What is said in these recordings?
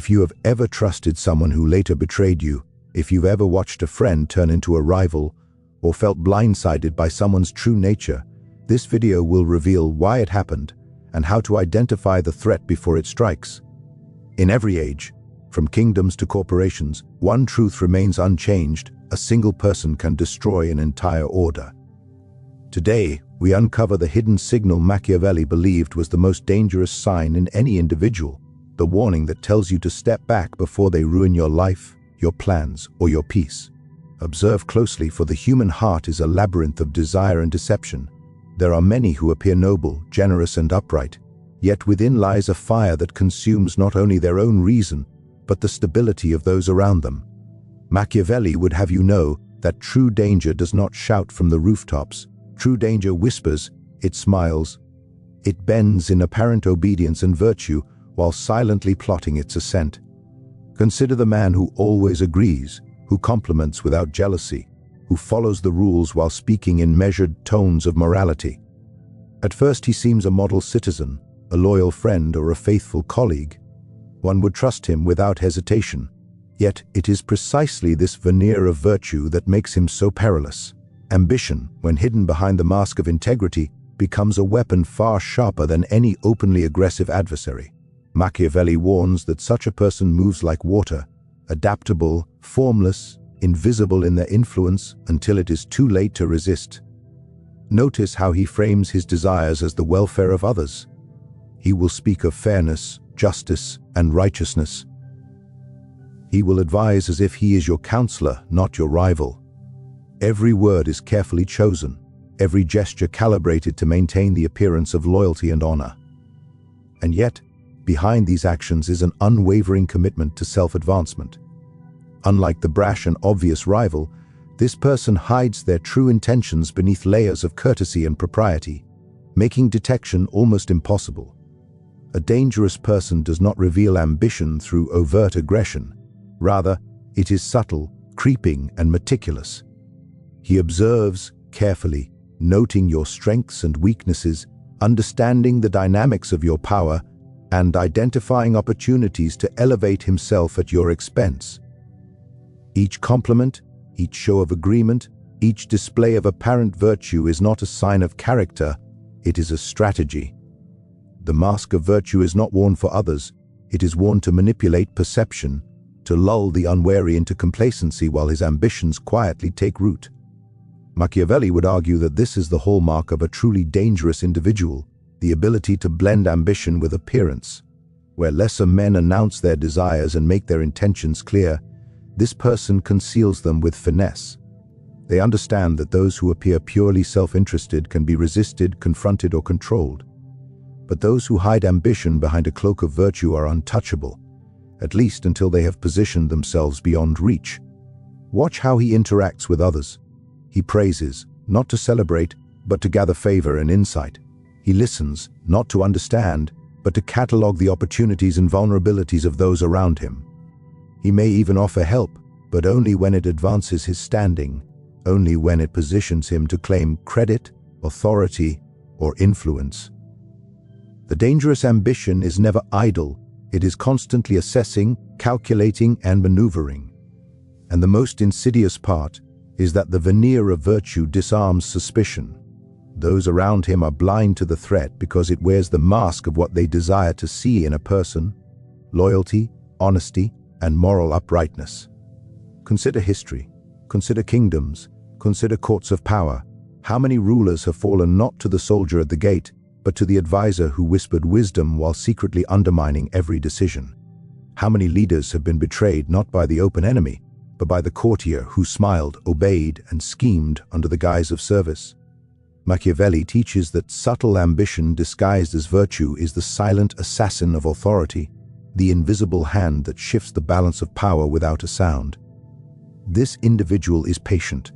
If you have ever trusted someone who later betrayed you, if you've ever watched a friend turn into a rival, or felt blindsided by someone's true nature, this video will reveal why it happened and how to identify the threat before it strikes. In every age, from kingdoms to corporations, one truth remains unchanged: a single person can destroy an entire order. Today, we uncover the hidden signal Machiavelli believed was the most dangerous sign in any individual, the warning that tells you to step back before they ruin your life, your plans, or your peace. Observe closely, for the human heart is a labyrinth of desire and deception. There are many who appear noble, generous, and upright, yet within lies a fire that consumes not only their own reason, but the stability of those around them. Machiavelli would have you know that true danger does not shout from the rooftops. True danger whispers, it smiles, it bends in apparent obedience and virtue while silently plotting its ascent. Consider the man who always agrees, who compliments without jealousy, who follows the rules while speaking in measured tones of morality. At first he seems a model citizen, a loyal friend, or a faithful colleague. One would trust him without hesitation. Yet it is precisely this veneer of virtue that makes him so perilous. Ambition, when hidden behind the mask of integrity, becomes a weapon far sharper than any openly aggressive adversary. Machiavelli warns that such a person moves like water, adaptable, formless, invisible in their influence until it is too late to resist. Notice how he frames his desires as the welfare of others. He will speak of fairness, justice, and righteousness. He will advise as if he is your counselor, not your rival. Every word is carefully chosen, every gesture calibrated to maintain the appearance of loyalty and honor. And yet, behind these actions is an unwavering commitment to self-advancement. Unlike the brash and obvious rival, this person hides their true intentions beneath layers of courtesy and propriety, making detection almost impossible. A dangerous person does not reveal ambition through overt aggression. Rather, it is subtle, creeping, and meticulous. He observes carefully, noting your strengths and weaknesses, understanding the dynamics of your power, and identifying opportunities to elevate himself at your expense. Each compliment, each show of agreement, each display of apparent virtue is not a sign of character, it is a strategy. The mask of virtue is not worn for others, it is worn to manipulate perception, to lull the unwary into complacency while his ambitions quietly take root. Machiavelli would argue that this is the hallmark of a truly dangerous individual, the ability to blend ambition with appearance. Where lesser men announce their desires and make their intentions clear, this person conceals them with finesse. They understand that those who appear purely self-interested can be resisted, confronted, or controlled. But those who hide ambition behind a cloak of virtue are untouchable, at least until they have positioned themselves beyond reach. Watch how he interacts with others. He praises, not to celebrate, but to gather favor and insight. He listens, not to understand, but to catalog the opportunities and vulnerabilities of those around him. He may even offer help, but only when it advances his standing, only when it positions him to claim credit, authority, or influence. The dangerous ambition is never idle. It is constantly assessing, calculating, and maneuvering. And the most insidious part is that the veneer of virtue disarms suspicion. Those around him are blind to the threat because it wears the mask of what they desire to see in a person: loyalty, honesty, and moral uprightness. Consider history, consider kingdoms, consider courts of power. How many rulers have fallen not to the soldier at the gate, but to the advisor who whispered wisdom while secretly undermining every decision? How many leaders have been betrayed not by the open enemy, but by the courtier who smiled, obeyed, and schemed under the guise of service? Machiavelli teaches that subtle ambition disguised as virtue is the silent assassin of authority, the invisible hand that shifts the balance of power without a sound. This individual is patient.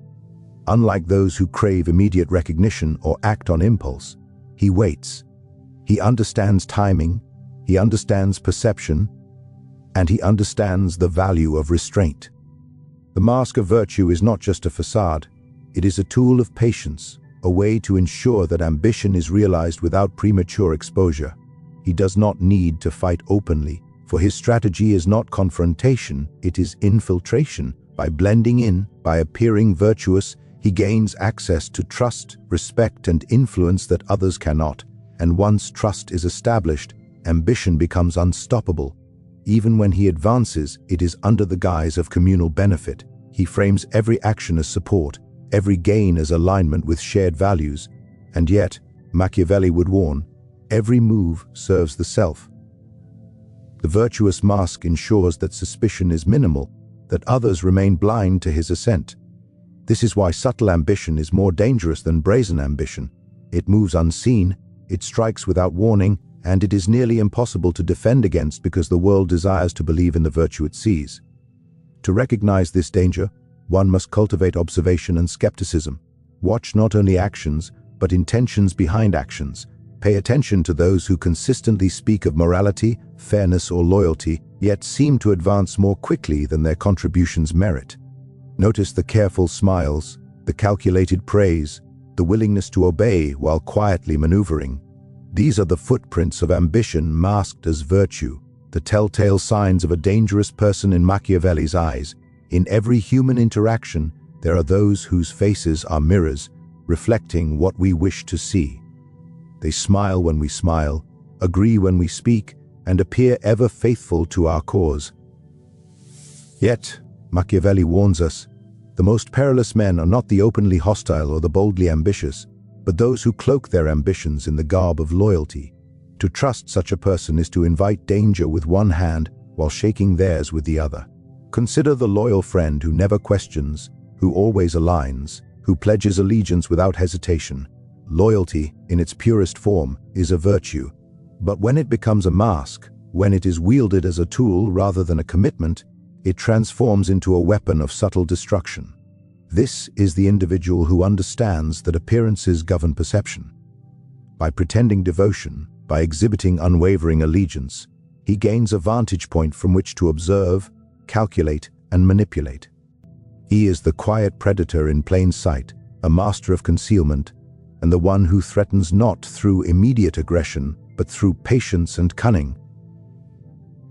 Unlike those who crave immediate recognition or act on impulse, he waits. He understands timing, he understands perception, and he understands the value of restraint. The mask of virtue is not just a facade, it is a tool of patience, a way to ensure that ambition is realized without premature exposure. He does not need to fight openly, For his strategy is not confrontation, it is infiltration. By blending in, by appearing virtuous, he gains access to trust, respect, and influence that others cannot. And once trust is established, ambition becomes unstoppable. Even when he advances, it is under the guise of communal benefit. He frames every action as support, every gain as alignment with shared values. And yet, Machiavelli would warn, every move serves the self. The virtuous mask ensures that suspicion is minimal, that others remain blind to his ascent. This is why subtle ambition is more dangerous than brazen ambition. It moves unseen, it strikes without warning, and it is nearly impossible to defend against because the world desires to believe in the virtue it sees. To recognize this danger, one must cultivate observation and skepticism. Watch not only actions, but intentions behind actions. Pay attention to those who consistently speak of morality, fairness, or loyalty, yet seem to advance more quickly than their contributions merit. Notice the careful smiles, the calculated praise, the willingness to obey while quietly maneuvering. These are the footprints of ambition masked as virtue, the telltale signs of a dangerous person in Machiavelli's eyes. In every human interaction, there are those whose faces are mirrors, reflecting what we wish to see. They smile when we smile, agree when we speak, and appear ever faithful to our cause. Yet, Machiavelli warns us, the most perilous men are not the openly hostile or the boldly ambitious, but those who cloak their ambitions in the garb of loyalty. To trust such a person is to invite danger with one hand while shaking theirs with the other. Consider the loyal friend who never questions, who always aligns, who pledges allegiance without hesitation. Loyalty, in its purest form, is a virtue. But when it becomes a mask, when it is wielded as a tool rather than a commitment, it transforms into a weapon of subtle destruction. This is the individual who understands that appearances govern perception. By pretending devotion, by exhibiting unwavering allegiance, he gains a vantage point from which to observe, calculate, and manipulate. He is the quiet predator in plain sight, a master of concealment, and the one who threatens not through immediate aggression, but through patience and cunning.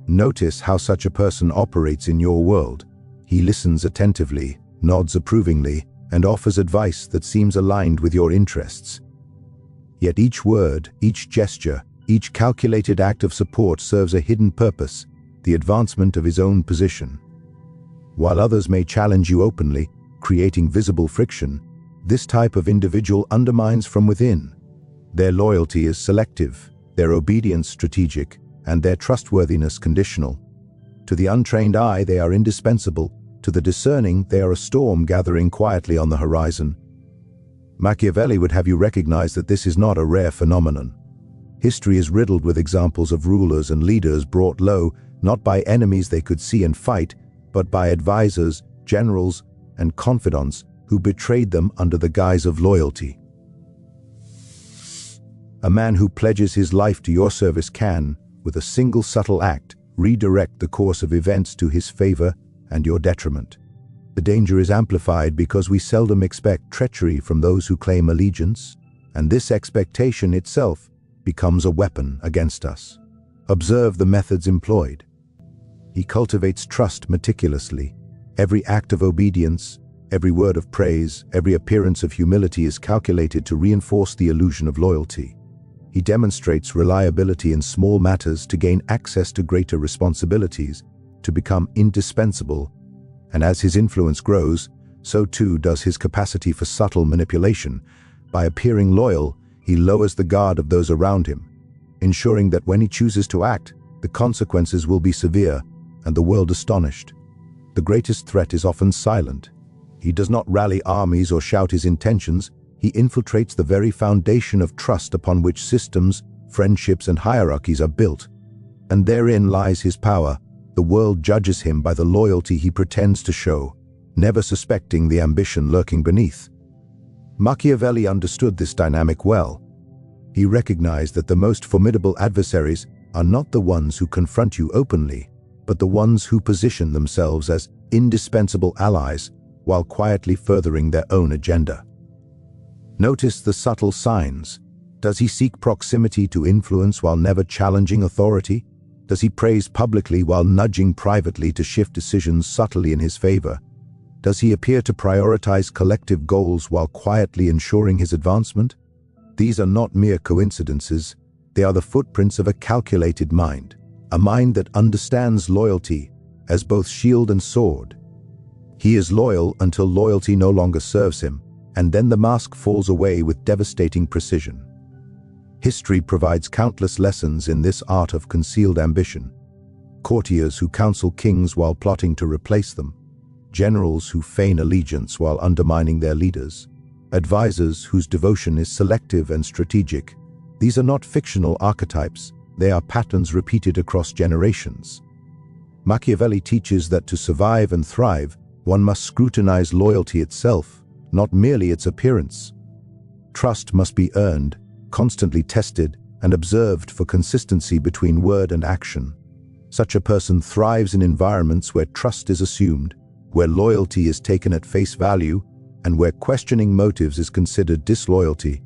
Notice how such a person operates in your world. He listens attentively, nods approvingly, and offers advice that seems aligned with your interests. Yet each word, each gesture, each calculated act of support serves a hidden purpose, the advancement of his own position. While others may challenge you openly, creating visible friction, this type of individual undermines from within. Their loyalty is selective, their obedience strategic, and their trustworthiness conditional. To the untrained eye, they are indispensable. To the discerning, they are a storm gathering quietly on the horizon. Machiavelli would have you recognize that this is not a rare phenomenon. History is riddled with examples of rulers and leaders brought low, not by enemies they could see and fight, but by advisors, generals, and confidants who betrayed them under the guise of loyalty. A man who pledges his life to your service can, with a single subtle act, redirect the course of events to his favor and your detriment. The danger is amplified because we seldom expect treachery from those who claim allegiance, and this expectation itself becomes a weapon against us. Observe the methods employed. He cultivates trust meticulously. Every act of obedience, every word of praise, every appearance of humility is calculated to reinforce the illusion of loyalty. He demonstrates reliability in small matters to gain access to greater responsibilities, to become indispensable, and as his influence grows, so too does his capacity for subtle manipulation. By appearing loyal, he lowers the guard of those around him, ensuring that when he chooses to act, the consequences will be severe and the world astonished. The greatest threat is often silent. He does not rally armies or shout his intentions. He infiltrates the very foundation of trust upon which systems, friendships, and hierarchies are built. And therein lies his power. The world judges him by the loyalty he pretends to show, never suspecting the ambition lurking beneath. Machiavelli understood this dynamic well. He recognized that the most formidable adversaries are not the ones who confront you openly, but the ones who position themselves as indispensable allies while quietly furthering their own agenda. Notice the subtle signs. Does he seek proximity to influence while never challenging authority? Does he praise publicly while nudging privately to shift decisions subtly in his favor? Does he appear to prioritize collective goals while quietly ensuring his advancement? These are not mere coincidences. They are the footprints of a calculated mind, a mind that understands loyalty as both shield and sword. He is loyal until loyalty no longer serves him, and then the mask falls away with devastating precision. History provides countless lessons in this art of concealed ambition. Courtiers who counsel kings while plotting to replace them, generals who feign allegiance while undermining their leaders, advisors whose devotion is selective and strategic. These are not fictional archetypes, they are patterns repeated across generations. Machiavelli teaches that to survive and thrive, one must scrutinize loyalty itself, not merely its appearance. Trust must be earned, constantly tested, and observed for consistency between word and action. Such a person thrives in environments where trust is assumed, where loyalty is taken at face value, and where questioning motives is considered disloyalty.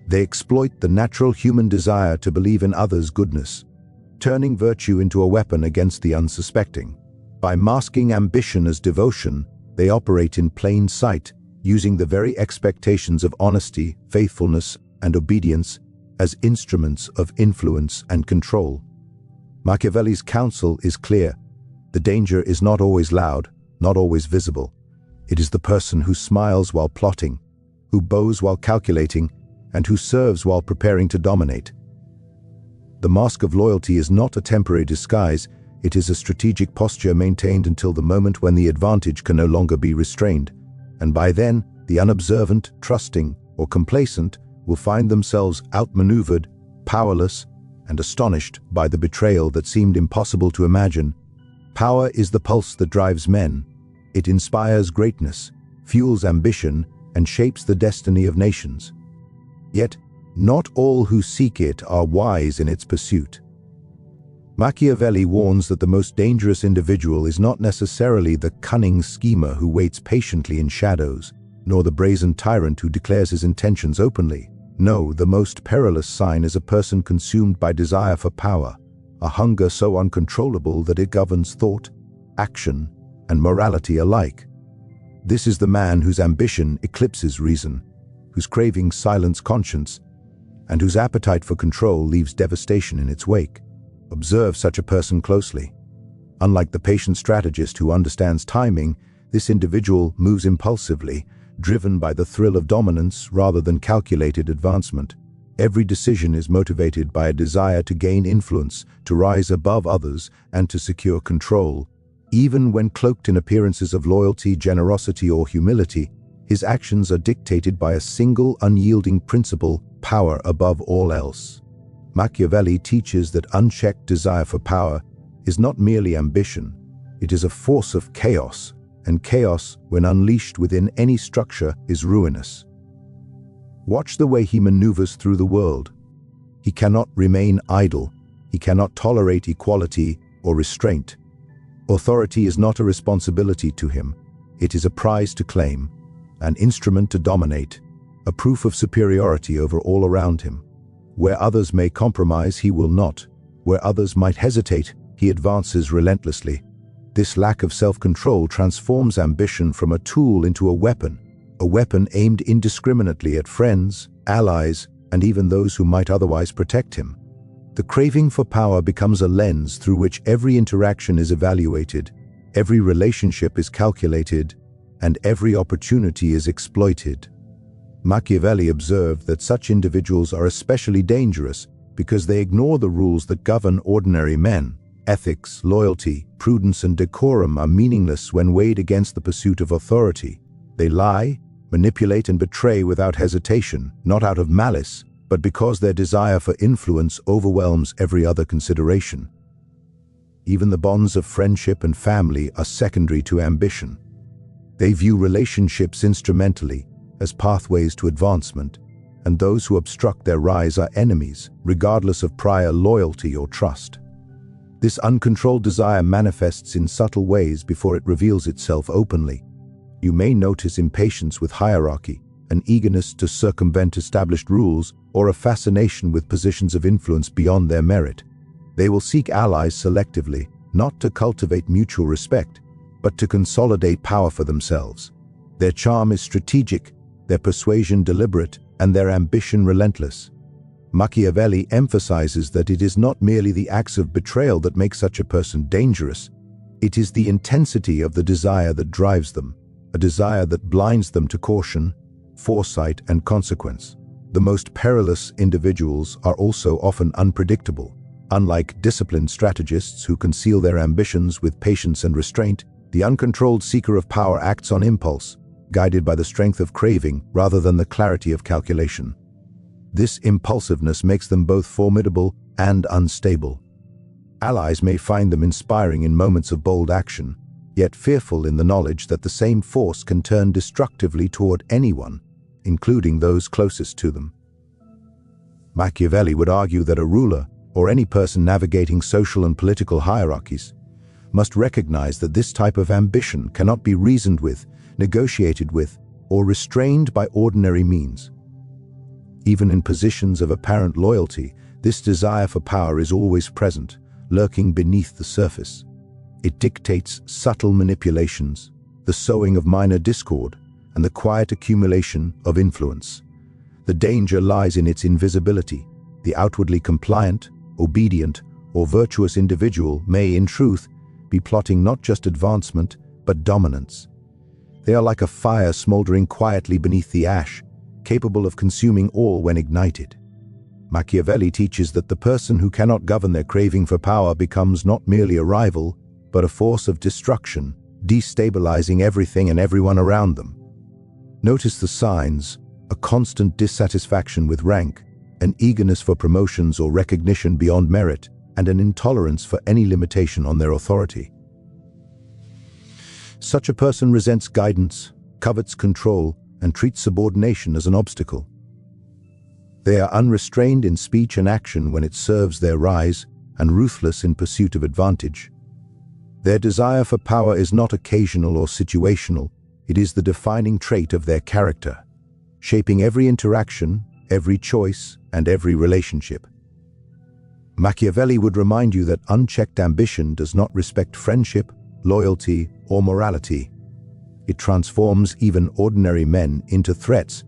They exploit the natural human desire to believe in others' goodness, turning virtue into a weapon against the unsuspecting. By masking ambition as devotion, they operate in plain sight, using the very expectations of honesty, faithfulness, and obedience as instruments of influence and control. Machiavelli's counsel is clear. The danger is not always loud, not always visible. It is the person who smiles while plotting, who bows while calculating, and who serves while preparing to dominate. The mask of loyalty is not a temporary disguise, it is a strategic posture maintained until the moment when the advantage can no longer be restrained, and by then, the unobservant, trusting, or complacent will find themselves outmaneuvered, powerless, and astonished by the betrayal that seemed impossible to imagine. Power is the pulse that drives men. It inspires greatness, fuels ambition, and shapes the destiny of nations. Yet, not all who seek it are wise in its pursuit. Machiavelli warns that the most dangerous individual is not necessarily the cunning schemer who waits patiently in shadows, nor the brazen tyrant who declares his intentions openly. No, the most perilous sign is a person consumed by desire for power, a hunger so uncontrollable that it governs thought, action, and morality alike. This is the man whose ambition eclipses reason, whose cravings silence conscience, and whose appetite for control leaves devastation in its wake. Observe such a person closely. Unlike the patient strategist who understands timing, this individual moves impulsively, driven by the thrill of dominance rather than calculated advancement. Every decision is motivated by a desire to gain influence, to rise above others, and to secure control. Even when cloaked in appearances of loyalty, generosity, or humility, his actions are dictated by a single unyielding principle: power above all else. Machiavelli teaches that unchecked desire for power is not merely ambition, it is a force of chaos, and chaos, when unleashed within any structure, is ruinous. Watch the way he maneuvers through the world. He cannot remain idle. He cannot tolerate equality or restraint. Authority is not a responsibility to him. It is a prize to claim, an instrument to dominate, a proof of superiority over all around him. Where others may compromise, he will not. Where others might hesitate, he advances relentlessly. This lack of self-control transforms ambition from a tool into a weapon aimed indiscriminately at friends, allies, and even those who might otherwise protect him. The craving for power becomes a lens through which every interaction is evaluated, every relationship is calculated, and every opportunity is exploited. Machiavelli observed that such individuals are especially dangerous because they ignore the rules that govern ordinary men. Ethics, loyalty, prudence, and decorum are meaningless when weighed against the pursuit of authority. They lie, manipulate, and betray without hesitation, not out of malice, but because their desire for influence overwhelms every other consideration. Even the bonds of friendship and family are secondary to ambition. They view relationships instrumentally, as pathways to advancement, and those who obstruct their rise are enemies, regardless of prior loyalty or trust. This uncontrolled desire manifests in subtle ways before it reveals itself openly. You may notice impatience with hierarchy, an eagerness to circumvent established rules, or a fascination with positions of influence beyond their merit. They will seek allies selectively, not to cultivate mutual respect, but to consolidate power for themselves. Their charm is strategic, their persuasion deliberate, and their ambition relentless. Machiavelli emphasizes that it is not merely the acts of betrayal that make such a person dangerous. It is the intensity of the desire that drives them, a desire that blinds them to caution, foresight, and consequence. The most perilous individuals are also often unpredictable. Unlike disciplined strategists who conceal their ambitions with patience and restraint, the uncontrolled seeker of power acts on impulse, guided by the strength of craving rather than the clarity of calculation. This impulsiveness makes them both formidable and unstable. Allies may find them inspiring in moments of bold action, yet fearful in the knowledge that the same force can turn destructively toward anyone, including those closest to them. Machiavelli would argue that a ruler, or any person navigating social and political hierarchies, must recognize that this type of ambition cannot be reasoned with, negotiated with, or restrained by ordinary means. Even in positions of apparent loyalty, this desire for power is always present, lurking beneath the surface. It dictates subtle manipulations, the sowing of minor discord, and the quiet accumulation of influence. The danger lies in its invisibility. The outwardly compliant, obedient, or virtuous individual may, in truth, be plotting not just advancement, but dominance. They are like a fire smoldering quietly beneath the ash, capable of consuming all when ignited. Machiavelli teaches that the person who cannot govern their craving for power becomes not merely a rival, but a force of destruction, destabilizing everything and everyone around them. Notice the signs: a constant dissatisfaction with rank, an eagerness for promotions or recognition beyond merit, and an intolerance for any limitation on their authority. Such a person resents guidance, covets control, and treats subordination as an obstacle. They are unrestrained in speech and action when it serves their rise, and ruthless in pursuit of advantage. Their desire for power is not occasional or situational, it is the defining trait of their character, shaping every interaction, every choice, and every relationship. Machiavelli would remind you that unchecked ambition does not respect friendship, loyalty, or morality. It transforms even ordinary men into threats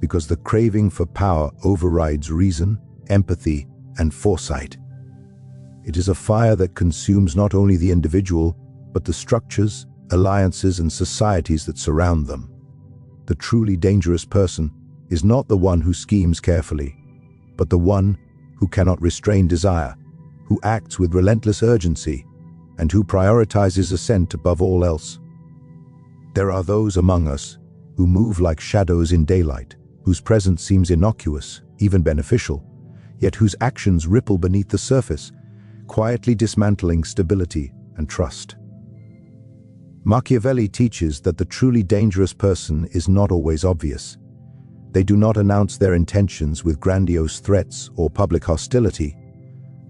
because the craving for power overrides reason, empathy, and foresight. It is a fire that consumes not only the individual, but the structures, alliances, and societies that surround them. The truly dangerous person is not the one who schemes carefully, but the one who cannot restrain desire, who acts with relentless urgency, and who prioritizes ascent above all else. There are those among us who move like shadows in daylight, whose presence seems innocuous, even beneficial, yet whose actions ripple beneath the surface, quietly dismantling stability and trust. Machiavelli teaches that the truly dangerous person is not always obvious. They do not announce their intentions with grandiose threats or public hostility.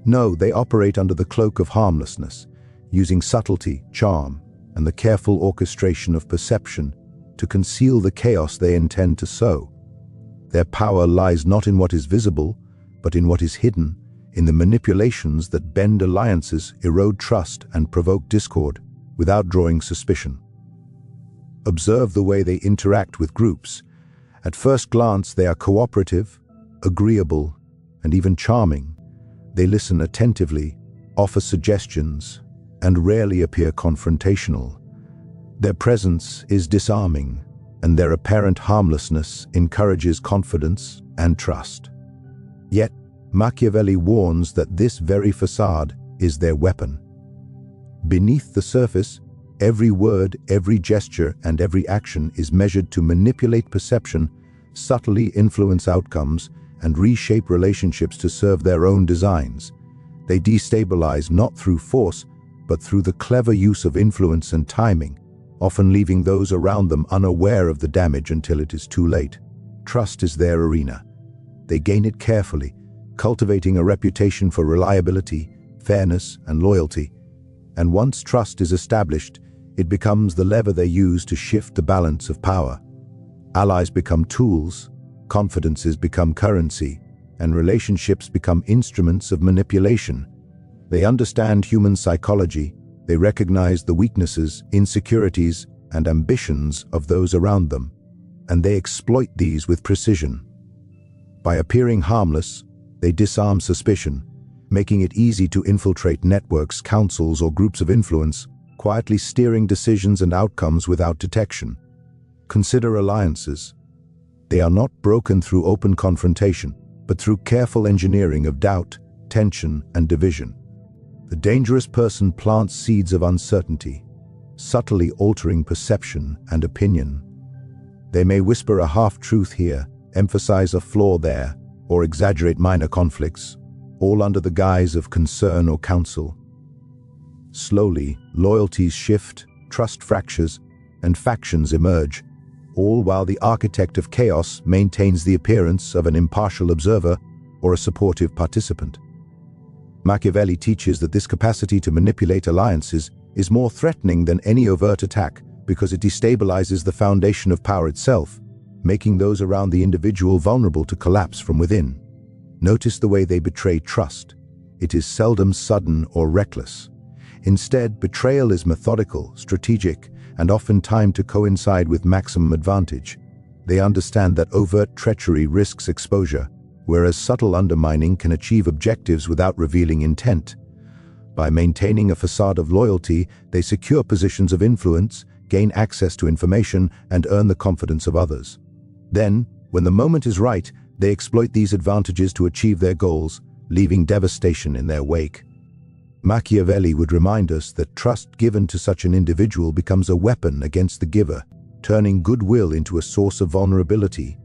No, they operate under the cloak of harmlessness, using subtlety, charm, and the careful orchestration of perception to conceal the chaos they intend to sow. Their power lies not in what is visible, but in what is hidden, in the manipulations that bend alliances, erode trust, and provoke discord without drawing suspicion. Observe the way they interact with groups. At first glance, they are cooperative, agreeable, and even charming. They listen attentively, offer suggestions, and rarely appear confrontational. Their presence is disarming, and their apparent harmlessness encourages confidence and trust. Yet, Machiavelli warns that this very facade is their weapon. Beneath the surface, every word, every gesture, and every action is measured to manipulate perception, subtly influence outcomes, and reshape relationships to serve their own designs. They destabilize not through force, but through the clever use of influence and timing, often leaving those around them unaware of the damage until it is too late. Trust is their arena. They gain it carefully, cultivating a reputation for reliability, fairness, and loyalty. And once trust is established, it becomes the lever they use to shift the balance of power. Allies become tools, confidences become currency, and relationships become instruments of manipulation. They understand human psychology, they recognize the weaknesses, insecurities, and ambitions of those around them, and they exploit these with precision. By appearing harmless, they disarm suspicion, making it easy to infiltrate networks, councils, or groups of influence, quietly steering decisions and outcomes without detection. Consider alliances. They are not broken through open confrontation, but through careful engineering of doubt, tension, and division. The dangerous person plants seeds of uncertainty, subtly altering perception and opinion. They may whisper a half-truth here, emphasize a flaw there, or exaggerate minor conflicts, all under the guise of concern or counsel. Slowly, loyalties shift, trust fractures, and factions emerge, all while the architect of chaos maintains the appearance of an impartial observer or a supportive participant. Machiavelli teaches that this capacity to manipulate alliances is more threatening than any overt attack because it destabilizes the foundation of power itself, making those around the individual vulnerable to collapse from within. Notice the way they betray trust. It is seldom sudden or reckless. Instead, betrayal is methodical, strategic, and often timed to coincide with maximum advantage. They understand that overt treachery risks exposure, whereas subtle undermining can achieve objectives without revealing intent. By maintaining a facade of loyalty, they secure positions of influence, gain access to information, and earn the confidence of others. Then, when the moment is right, they exploit these advantages to achieve their goals, leaving devastation in their wake. Machiavelli would remind us that trust given to such an individual becomes a weapon against the giver, turning goodwill into a source of vulnerability.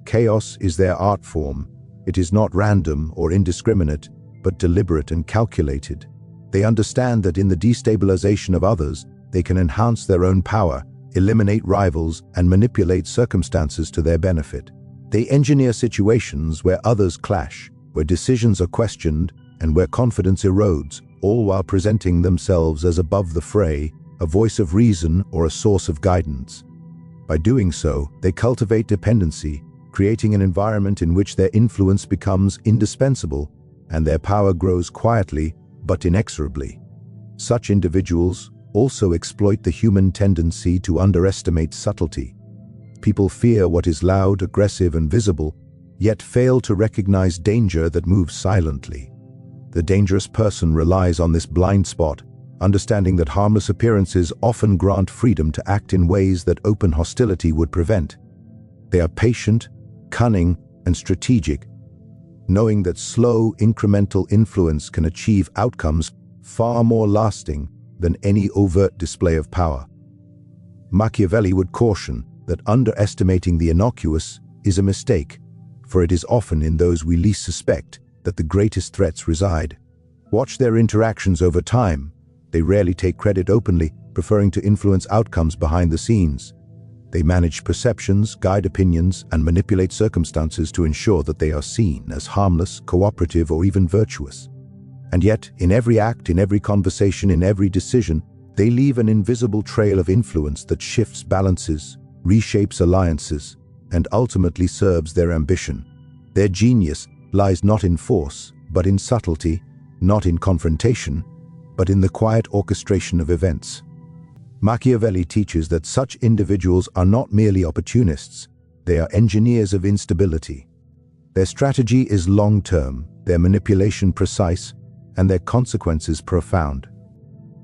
Chaos is their art form. It is not random or indiscriminate, but deliberate and calculated. They understand that in the destabilization of others, they can enhance their own power, eliminate rivals, and manipulate circumstances to their benefit. They engineer situations where others clash, where decisions are questioned, and where confidence erodes, all while presenting themselves as above the fray, a voice of reason or a source of guidance. By doing so, they cultivate dependency, creating an environment in which their influence becomes indispensable, and their power grows quietly but inexorably. Such individuals also exploit the human tendency to underestimate subtlety. People fear what is loud, aggressive, and visible, yet fail to recognize danger that moves silently. The dangerous person relies on this blind spot, understanding that harmless appearances often grant freedom to act in ways that open hostility would prevent. They are patient, cunning, and strategic, knowing that slow, incremental influence can achieve outcomes far more lasting than any overt display of power. Machiavelli would caution that underestimating the innocuous is a mistake, for it is often in those we least suspect that the greatest threats reside. Watch their interactions over time. They rarely take credit openly, preferring to influence outcomes behind the scenes. They manage perceptions, guide opinions, and manipulate circumstances to ensure that they are seen as harmless, cooperative, or even virtuous. And yet, in every act, in every conversation, in every decision, they leave an invisible trail of influence that shifts balances, reshapes alliances, and ultimately serves their ambition. Their genius lies not in force, but in subtlety, not in confrontation, but in the quiet orchestration of events. Machiavelli teaches that such individuals are not merely opportunists, they are engineers of instability. Their strategy is long-term, their manipulation precise, and their consequences profound.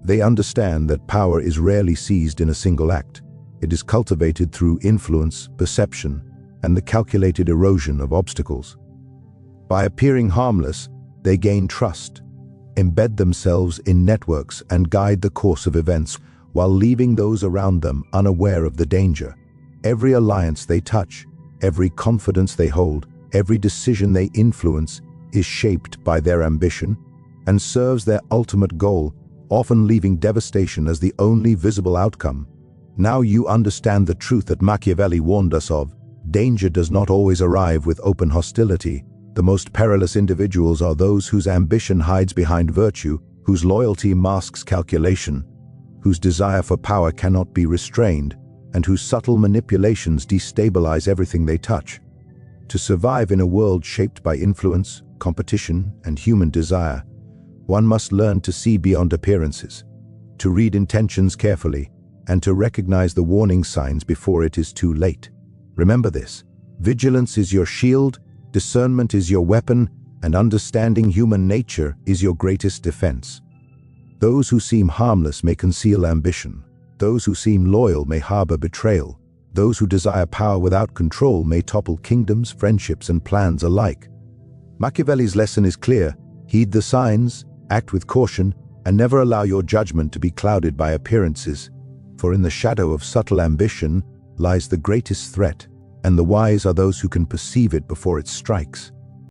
They understand that power is rarely seized in a single act. It is cultivated through influence, perception, and the calculated erosion of obstacles. By appearing harmless, they gain trust, embed themselves in networks, and guide the course of events while leaving those around them unaware of the danger. Every alliance they touch, every confidence they hold, every decision they influence is shaped by their ambition and serves their ultimate goal, often leaving devastation as the only visible outcome. Now you understand the truth that Machiavelli warned us of. Danger does not always arrive with open hostility. The most perilous individuals are those whose ambition hides behind virtue, whose loyalty masks calculation, whose desire for power cannot be restrained, and whose subtle manipulations destabilize everything they touch. To survive in a world shaped by influence, competition, and human desire, One must learn to see beyond appearances, to read intentions carefully, and to recognize the warning signs before it is too late. Remember this: vigilance is your shield, discernment is your weapon, and understanding human nature is your greatest defense. Those who seem harmless may conceal ambition. Those who seem loyal may harbor betrayal. Those who desire power without control may topple kingdoms, friendships, and plans alike. Machiavelli's lesson is clear: heed the signs, act with caution, and never allow your judgment to be clouded by appearances. For in the shadow of subtle ambition lies the greatest threat, and the wise are those who can perceive it before it strikes.